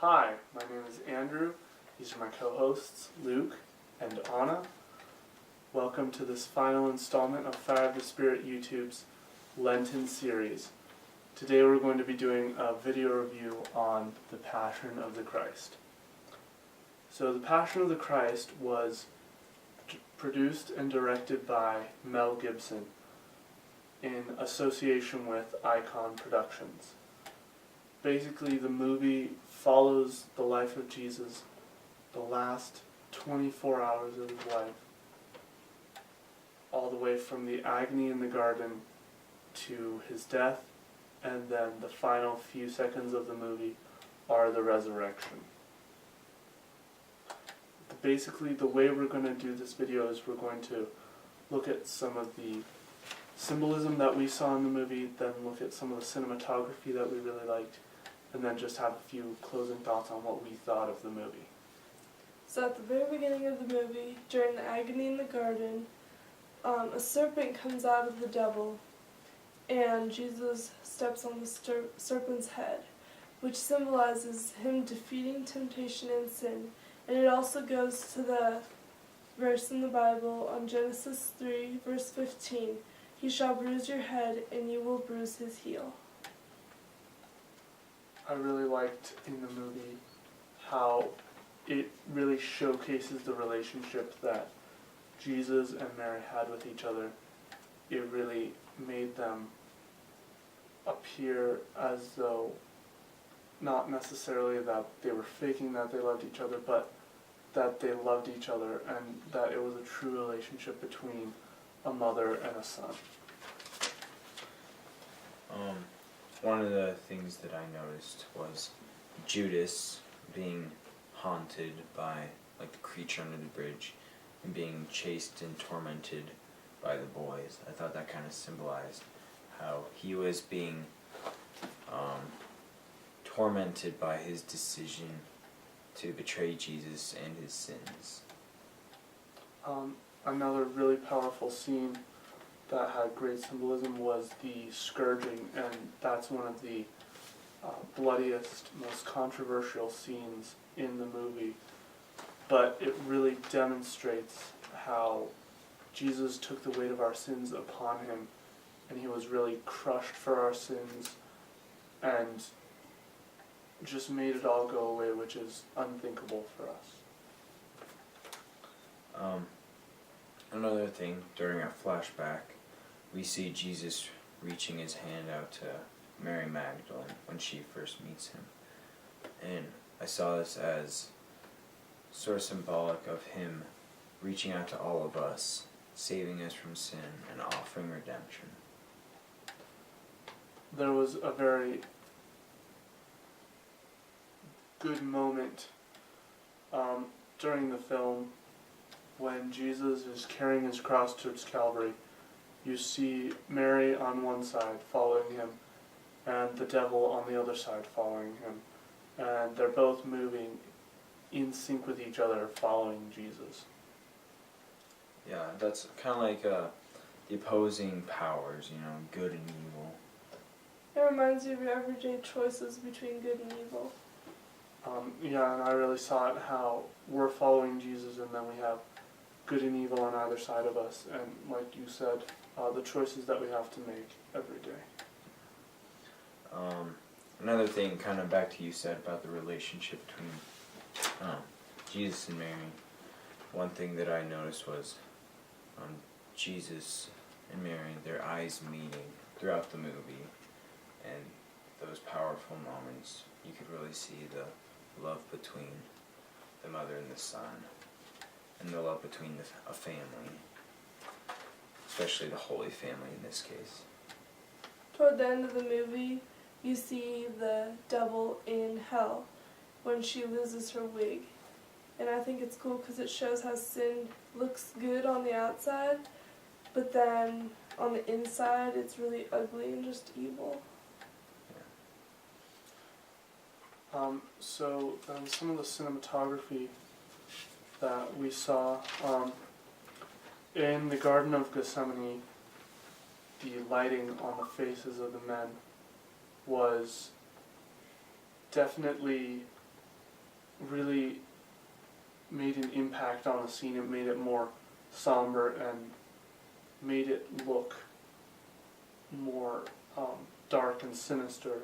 Hi, my name is Andrew. These are my co-hosts, Luke and Anna. Welcome to this final installment of Fire of the Spirit YouTube's Lenten series. Today we're going to be doing a video review on the Passion of the Christ. So the Passion of the Christ was produced and directed by Mel Gibson in association with Icon Productions. Basically, the movie follows the life of Jesus, the last 24 hours of his life, all the way from the agony in the garden to his death, and then the final few seconds of the movie are the resurrection. Basically, the way we're going to do this video is we're going to look at some of the symbolism that we saw in the movie, then look at some of the cinematography that we really liked, and then just have a few closing thoughts on what we thought of the movie. So at the very beginning of the movie, during the agony in the garden, a serpent comes out of the devil, and Jesus steps on the serpent's head, which symbolizes him defeating temptation and sin. And it also goes to the verse in the Bible on Genesis 3, verse 15, "He shall bruise your head, and you will bruise his heel." I really liked in the movie how it really showcases the relationship that Jesus and Mary had with each other. It really made them appear as though not necessarily that they were faking that they loved each other, but that they loved each other and that it was a true relationship between a mother and a son. One of the things that I noticed was Judas being haunted by like the creature under the bridge and being chased and tormented by the boys. I thought that kind of symbolized how he was being tormented by his decision to betray Jesus and his sins. Another really powerful scene that had great symbolism was the scourging, and that's one of the bloodiest, most controversial scenes in the movie. But it really demonstrates how Jesus took the weight of our sins upon him, and he was really crushed for our sins, and just made it all go away, which is unthinkable for us. Another thing, during a flashback, we see Jesus reaching his hand out to Mary Magdalene when she first meets him. And I saw this as sort of symbolic of him reaching out to all of us, saving us from sin and offering redemption. There was a very good moment during the film when Jesus is carrying his cross towards Calvary. You see Mary on one side following him and the devil on the other side following him, and they're both moving in sync with each other following Jesus. Yeah, that's kind of like the opposing powers, good and evil. It reminds you of your everyday choices between good and evil. Yeah, and I really saw it how we're following Jesus, and then we have good and evil on either side of us, and like you said, the choices that we have to make every day. Another thing, kind of back to you said about the relationship between Jesus and Mary, one thing that I noticed was Jesus and Mary, their eyes meeting throughout the movie, and those powerful moments, you could really see the love between the mother and the son, and the love between a family, especially the Holy Family in this case. Toward the end of the movie, you see the devil in hell when she loses her wig. And I think it's cool because it shows how sin looks good on the outside, but then on the inside it's really ugly and just evil. So then some of the cinematography that we saw in the Garden of Gethsemane, the lighting on the faces of the men was definitely really made an impact on the scene. It made it more somber and made it look more dark and sinister,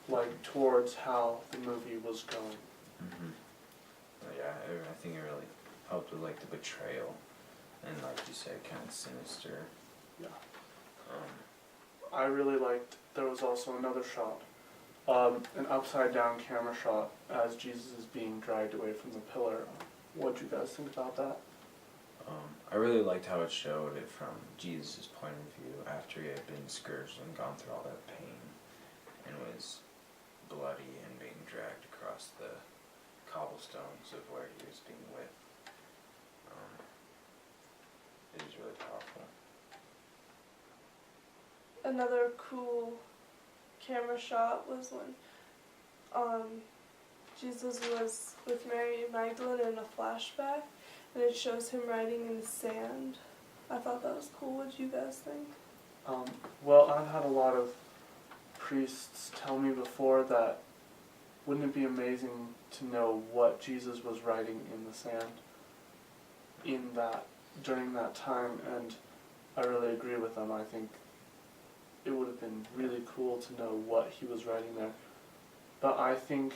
like towards how the movie was going. Mm-hmm. Yeah, I think it really helped with like the betrayal, and like you said, kind of sinister. Yeah. Um, I really liked, there was also another shot, an upside down camera shot as Jesus is being dragged away from the pillar. What'd you guys think about that? I really liked how it showed it from Jesus' point of view after he had been scourged and gone through all that pain and was bloody and being dragged across the cobblestones of where he was being whipped. It was really powerful. Another cool camera shot was when Jesus was with Mary Magdalene in a flashback, and it shows him writing in the sand. I thought that was cool. What do you guys think? Well, I've had a lot of priests tell me before that wouldn't it be amazing to know what Jesus was writing in the sand during that time, and I really agree with them. I think it would have been really cool to know what he was writing there. But I think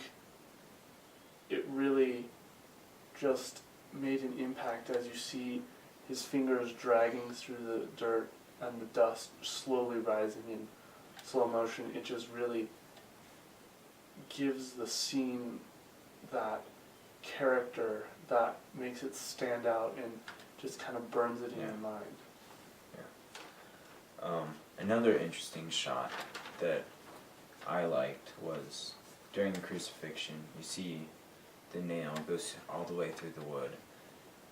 it really just made an impact as you see his fingers dragging through the dirt and the dust slowly rising in slow motion. It just really gives the scene that character that makes it stand out and just kind of burns it in your mind. Another interesting shot that I liked was during the crucifixion. You see the nail goes all the way through the wood,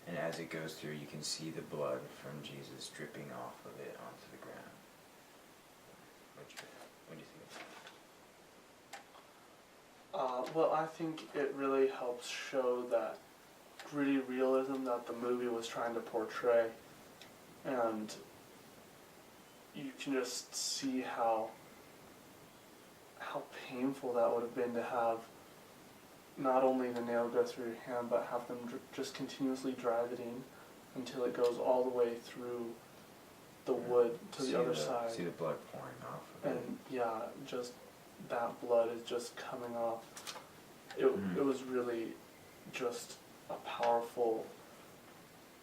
and as it goes through, you can see the blood from Jesus dripping off of it onto the ground. What do you think? Well, I think it really helps show that gritty realism that the movie was trying to portray, and you can just see how painful that would have been to have not only the nail go through your hand, but have them just continuously drive it in until it goes all the way through the wood to the other side. See the blood pouring off of it. And yeah, just that blood is just coming off. It was really just a powerful,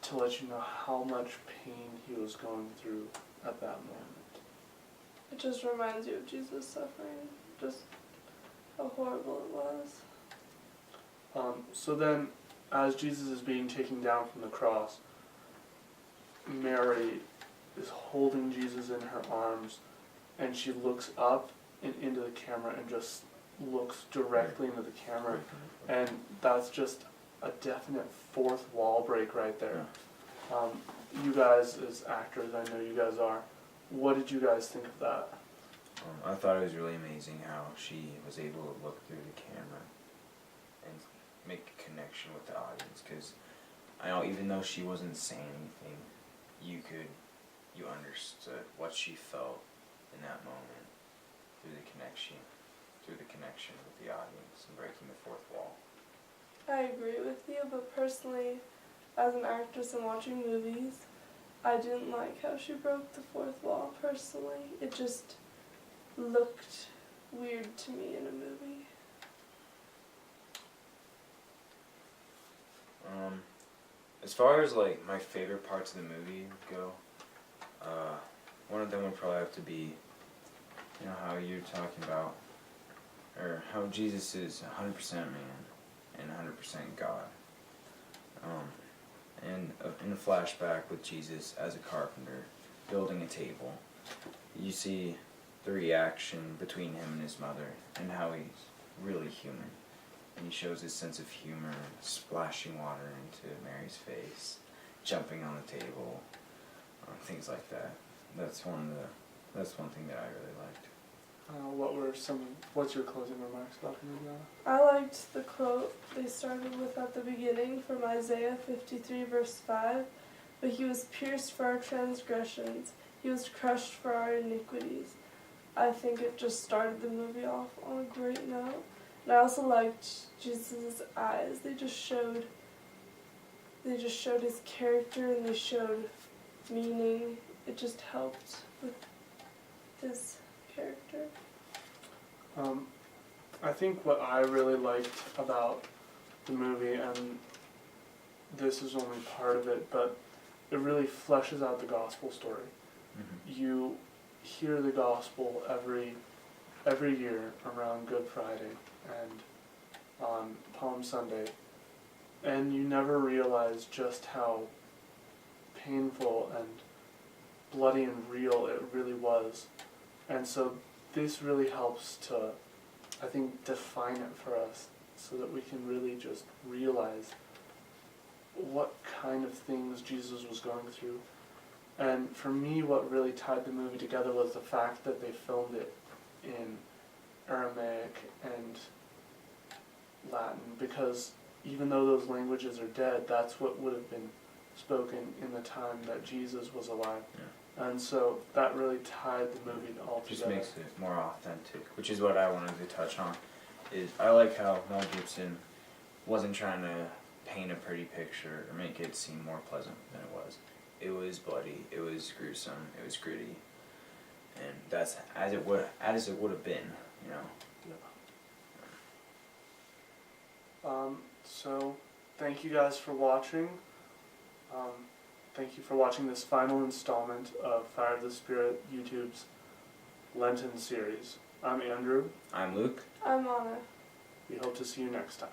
to let you know how much pain he was going through at that moment. It just reminds you of Jesus' suffering, just how horrible it was. So then, as Jesus is being taken down from the cross, Mary is holding Jesus in her arms, and she looks up and into the camera and just looks directly into the camera, and that's just a definite fourth wall break right there. You guys as actors, I know you guys are, what did you guys think of that? I thought it was really amazing how she was able to look through the camera and make a connection with the audience, because I know even though she wasn't saying anything, you understood what she felt in that moment through the connection with the audience and breaking the fourth wall. I agree with you, but personally, as an actress and watching movies, I didn't like how she broke the fourth wall personally. It just looked weird to me in a movie. As far as like my favorite parts of the movie go, one of them would probably have to be, you know, how you're talking about, or how Jesus is 100% man and 100% God. And in a flashback with Jesus as a carpenter building a table, you see the reaction between him and his mother and how he's really human. And he shows his sense of humor, splashing water into Mary's face, jumping on the table, things like that. That's one thing that I really liked. What's your closing remarks about the movie, Anna? I liked the quote they started with at the beginning from Isaiah 53 verse 5, but he was pierced for our transgressions, he was crushed for our iniquities. I think it just started the movie off on a great note, And I also liked Jesus' eyes. They just showed his character and they showed meaning. It just helped with his character. I think what I really liked about the movie, and this is only part of it, but it really fleshes out the gospel story. Mm-hmm. You hear the gospel every year around Good Friday and on Palm Sunday, and you never realize just how painful and bloody and real it really was. And so this really helps to, I think, define it for us so that we can really just realize what kind of things Jesus was going through. And for me, what really tied the movie together was the fact that they filmed it in Aramaic and Latin, because even though those languages are dead, that's what would have been spoken in the time that Jesus was alive. Yeah. And so that really tied the movie all together. Just makes it more authentic, which is what I wanted to touch on. Is I like how Mel Gibson wasn't trying to paint a pretty picture or make it seem more pleasant than it was. It was bloody, it was gruesome, it was gritty, and that's as it would have been, you know. So thank you guys for watching. Thank you for watching this final installment of Fire of the Spirit YouTube's Lenten series. I'm Andrew. I'm Luke. I'm Anna. We hope to see you next time.